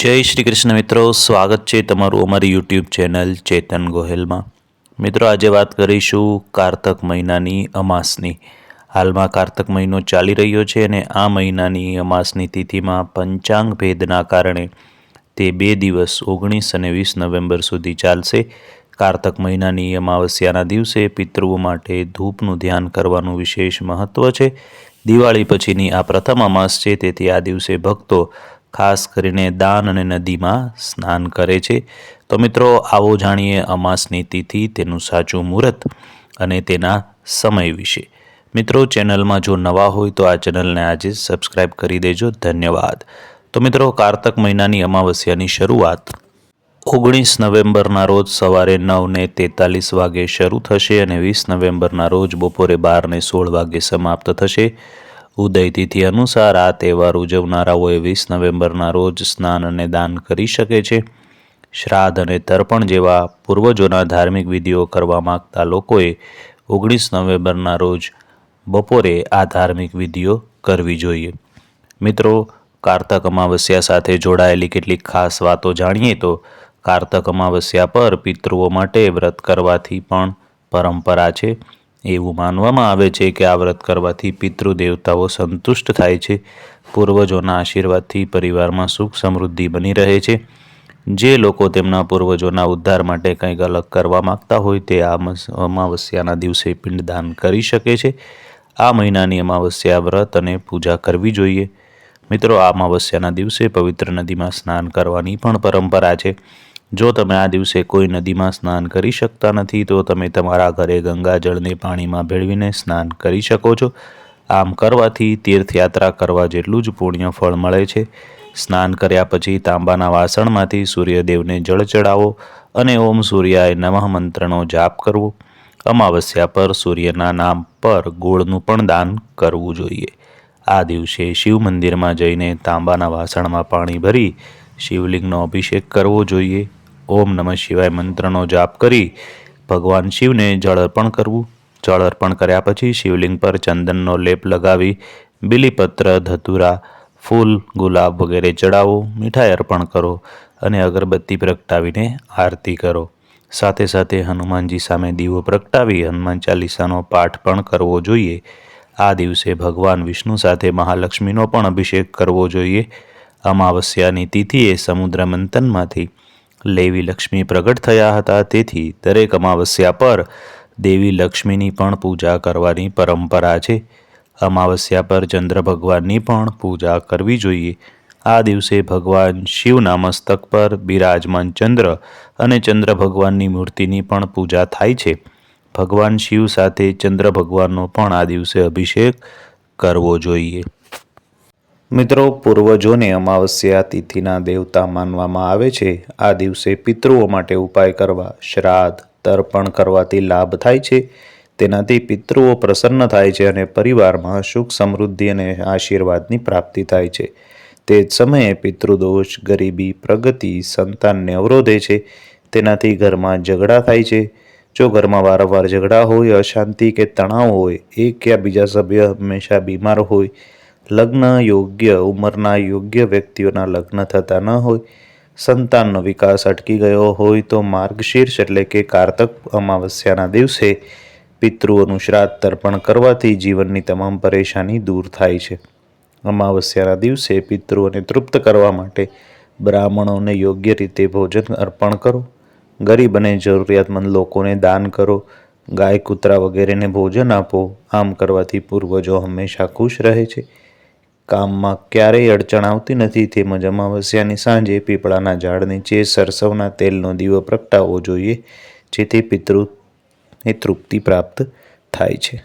જય શ્રી કૃષ્ણ મિત્રો, સ્વાગત છે તમારું અમારી યુટ્યુબ ચેનલ ચેતન ગોહેલમાં। મિત્રો, આજે વાત કરીશું કારતક મહિનાની અમાસની। હાલમાં કારતક મહિનો ચાલી રહ્યો છે અને આ મહિનાની અમાસની તિથિમાં પંચાંગ ભેદના કારણે તે 2 દિવસ 19 અને 20 નવેમ્બર સુધી ચાલશે। કારતક મહિનાની અમાવસ્યાના દિવસે પિતૃઓ માટે ધૂપનું ધ્યાન કરવાનું વિશેષ મહત્વ છે। દિવાળી પછીની આ પ્રથમ અમાસ છે, તેથી આ દિવસે ભક્તો ખાસ કરીને દાન અને નદીમાં સ્નાન કરે છે। તો મિત્રો, આવો જાણીએ અમાસની તિથિ, તેનું સાચું મુહૂર્ત અને તેના સમય વિશે। મિત્રો, ચેનલમાં જો નવા હોય તો આ ચેનલને આજે સબસ્ક્રાઈબ કરી દેજો, ધન્યવાદ। તો મિત્રો, કારતક મહિનાની અમાવસ્યાની શરૂઆત 19 નવેમ્બરના રોજ સવારે 9:43 વાગે શરૂ થશે અને 20 નવેમ્બરના રોજ બપોરે 12:16 વાગે સમાપ્ત થશે। ઉદય તિથિ અનુસાર આ તહેવાર ઉજવનારાઓએ 20 નવેમ્બરના રોજ સ્નાન અને દાન કરી શકે છે। શ્રાદ્ધ અને તર્પણ જેવા પૂર્વજોના ધાર્મિક વિધિઓ કરવા માંગતા લોકોએ 19 નવેમ્બરના રોજ બપોરે આ ધાર્મિક વિધિઓ કરવી જોઈએ। મિત્રો, કારતક અમાવસ્યા સાથે જોડાયેલી કેટલીક ખાસ વાતો જાણીએ તો કારતક અમાવસ્યા પર પિતૃઓ માટે વ્રત કરવાથી પણ પરંપરા છે। એવું માનવામાં આવે છે કે આ વ્રત કરવાથી પિતૃ દેવતાઓ સંતુષ્ટ થાય છે। પૂર્વજોના આશીર્વાદથી પરિવારમાં સુખ સમૃદ્ધિ બની રહે છે। જે લોકો તેમના પૂર્વજોના ઉદ્ધાર માટે કંઈક અલગ કરવા માંગતા હોય તે આ અમાવસ્યાના દિવસે પિંડદાન કરી શકે છે। આ મહિનાની અમાવસ્યા વ્રત અને પૂજા કરવી જોઈએ। મિત્રો, આ અમાવસ્યાના દિવસે પવિત્ર નદીમાં સ્નાન કરવાની પણ પરંપરા છે। જો તમે આ દિવસે કોઈ નદીમાં સ્નાન કરી શકતા નથી તો તમે તમારા ઘરે ગંગાજળને પાણીમાં ભેળવીને સ્નાન કરી શકો છો। આમ કરવાથી તીર્થયાત્રા કરવા જેટલું જ પુણ્ય ફળ મળે છે। સ્નાન કર્યા પછી તાંબાના વાસણમાંથી સૂર્યદેવને જળ ચડાવો અને ઓમ સૂર્યાય નમઃ મંત્રનો જાપ કરવો। અમાવસ્યા પર સૂર્યના નામ પર ગોળનું પણ દાન કરવું જોઈએ। આ દિવસે શિવ મંદિરમાં જઈને તાંબાના વાસણમાં પાણી ભરી શિવલિંગનો અભિષેક કરવો જોઈએ। ઓમ નમઃ શિવાય મંત્રનો જાપ કરી ભગવાન શિવને જળ અર્પણ કરવું। જળ અર્પણ કર્યા પછી શિવલિંગ પર ચંદનનો લેપ લગાવી બીલીપત્ર, ધતુરા, ફૂલ, ગુલાબ વગેરે ચડાવો, મીઠાઈ અર્પણ કરો અને અગરબત્તી પ્રગટાવીને આરતી કરો। સાથે સાથે હનુમાનજી સામે દીવો પ્રગટાવી હનુમાન ચાલીસાનો પાઠ પણ કરવો જોઈએ। આ દિવસે ભગવાન વિષ્ણુ સાથે મહાલક્ષ્મીનો પણ અભિષેક કરવો જોઈએ। અમાવસ્યાની તિથિએ સમુદ્ર મંથનમાંથી દેવી લક્ષ્મી પ્રગટ થયા હતા, તેથી દરેક અમાવસ્યા પર દેવી લક્ષ્મીની પણ પૂજા કરવાની પરંપરા છે। અમાવસ્યા પર ચંદ્ર ભગવાનની પણ પૂજા કરવી જોઈએ। આ દિવસે ભગવાન શિવના મસ્તક પર બિરાજમાન ચંદ્ર અને ચંદ્ર ભગવાનની મૂર્તિની પણ પૂજા થાય છે। ભગવાન શિવ સાથે ચંદ્ર ભગવાનનો પણ આ દિવસે અભિષેક કરવો જોઈએ। મિત્રો, પૂર્વજોને અમાવસ્યા તિથિના દેવતા માનવામાં આવે છે। આ દિવસે પિતૃઓ માટે ઉપાય કરવા, શ્રાદ્ધ, તર્પણ કરવાથી લાભ થાય છે। તેનાથી પિતૃઓ પ્રસન્ન થાય છે અને પરિવારમાં સુખ સમૃદ્ધિ અને આશીર્વાદની પ્રાપ્તિ થાય છે। તે જ સમયે પિતૃદોષ, ગરીબી, પ્રગતિ, સંતાનને અવરોધે છે। તેનાથી ઘરમાં ઝઘડા થાય છે। જો ઘરમાં વારંવાર ઝઘડા હોય, અશાંતિ કે તણાવ હોય, એક યા બીજા સભ્ય હંમેશા બીમાર હોય, લગ્ન યોગ્ય ઉંમરના યોગ્ય વ્યક્તિઓના લગ્ન થતા ન હોય, સંતાનનો વિકાસ અટકી ગયો હોય તો માર્ગશીર્ષ એટલે કે કારતક અમાવસ્યાના દિવસે પિતૃઓનું શ્રાદ્ધ તર્પણ કરવાથી જીવનની તમામ પરેશાની દૂર થાય છે। અમાવસ્યાના દિવસે પિતૃઓને તૃપ્ત કરવા માટે બ્રાહ્મણોને યોગ્ય રીતે ભોજન અર્પણ કરો। ગરીબ અને જરૂરિયાતમંદ લોકોને દાન કરો। ગાય, કૂતરા વગેરેને ભોજન આપો। આમ કરવાથી પૂર્વજો હંમેશા ખુશ રહે છે। કામમાં ક્યારેય અડચણ આવતી નથી। તેમજ અમાવસ્યાની સાંજે પીપળાના ઝાડ નીચે સરસવના તેલનો દીવો પ્રગટાવવો જોઈએ, જેથી પિતૃને તૃપ્તિ પ્રાપ્ત થાય છે।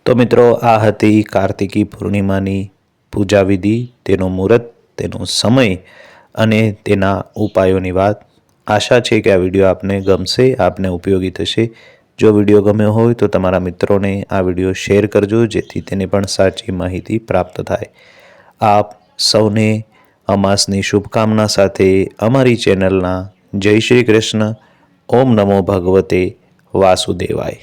તો મિત્રો, આ હતી કાર્તિકી પૂર્ણિમાની પૂજા વિધિ, તેનું મુહૂર્ત, તેનો સમય અને તેના ઉપાયોની વાત। આશા છે કે આ વિડીયો આપને ગમશે, આપને ઉપયોગી થશે। જો વિડીયો ગમ્યો હોય તો તમારા મિત્રોને આ વિડીયો શેર કરજો, જેથી તેને પણ સાચી માહિતી પ્રાપ્ત થાય। આપ સૌને અમાસની શુભકામના સાથે અમારી ચેનલના જય શ્રી કૃષ્ણ। ઓમ નમો ભગવતે વાસુદેવાય।